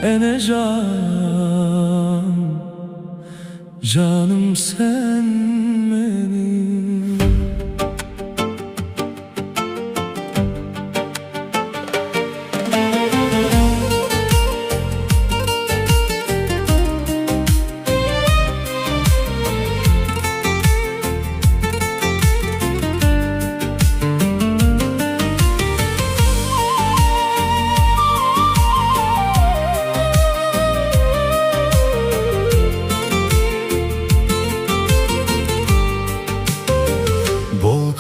Enecan, canım sen benim.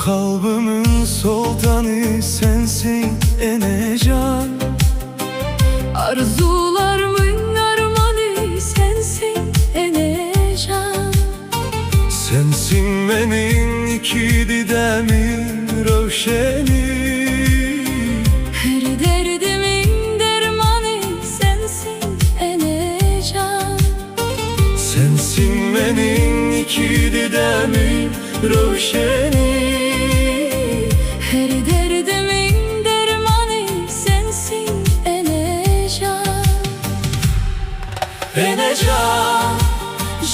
Kalbimin sultanı sensin Enecan, arzularımın armanı sensin Enecan. sensin benim iki didemin roşeni. Her derdimin dermanı sensin Enecan. Sensin benim iki didemin roşeni. Her derdimin dermanı sensin Enecan. Enecan,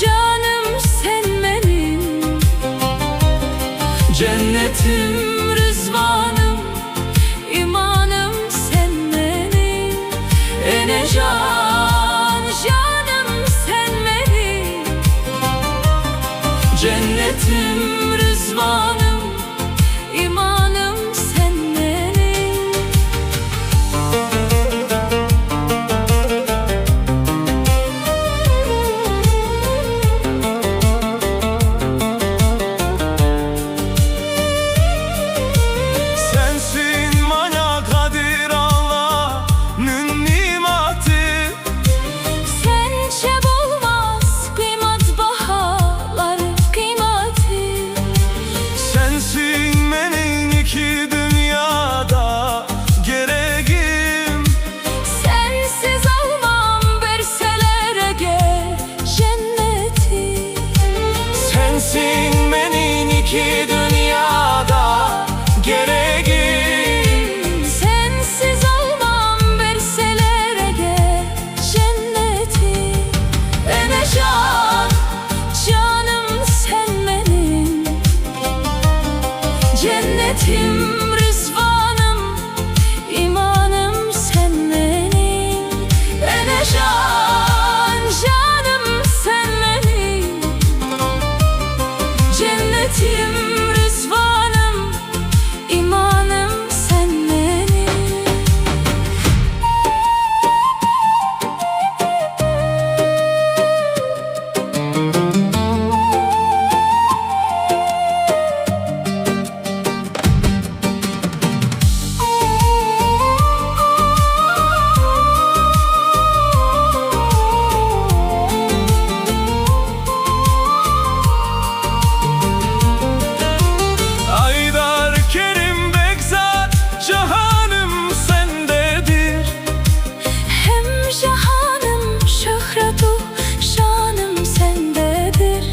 Canım sen benim, cennetim, rızvanım, imanım sen benim. Enecan, Canım sen benim, cennetim, rızvanım, imanım sen benim. sensin mana kadir Allah'ın nimeti. Sence bulmaz kıymet bahalar kıymeti. Sensin benim iki dünyada gereğim. Sensiz almam verselere gel cenneti. Sensin benim iki dünyada gereğim. Sensiz almam verselere gel cenneti. Enecan, Canım sen benim, cennetim, rızvanım, imanım sen benim. Enecan, Canım sen benim, cennetim, rızvanım, imanım sen benim. Aydar Kerim Bekzat, cahanım sendedir. Hem cahanım şöhretu şanım sendedir.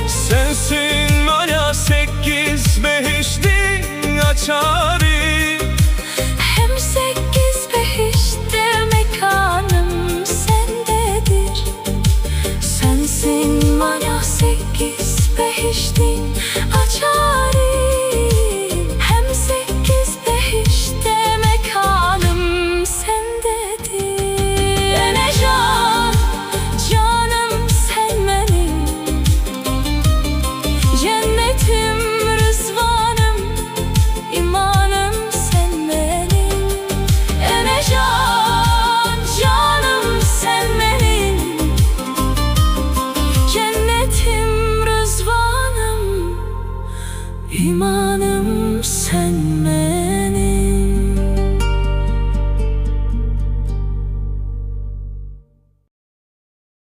Sensin bana sekiz behiştin açarı. Hem sekiz behişte mekanım sendedir. Sensin bana sekiz behiştin açarı. Hem sekiz behişte mekanım sendedir. Enecan, Canım sen benim, cennetim, rızvanım, imanım sen benim. Enecan, Canım sen benim, cennetim, rızvanım, imanım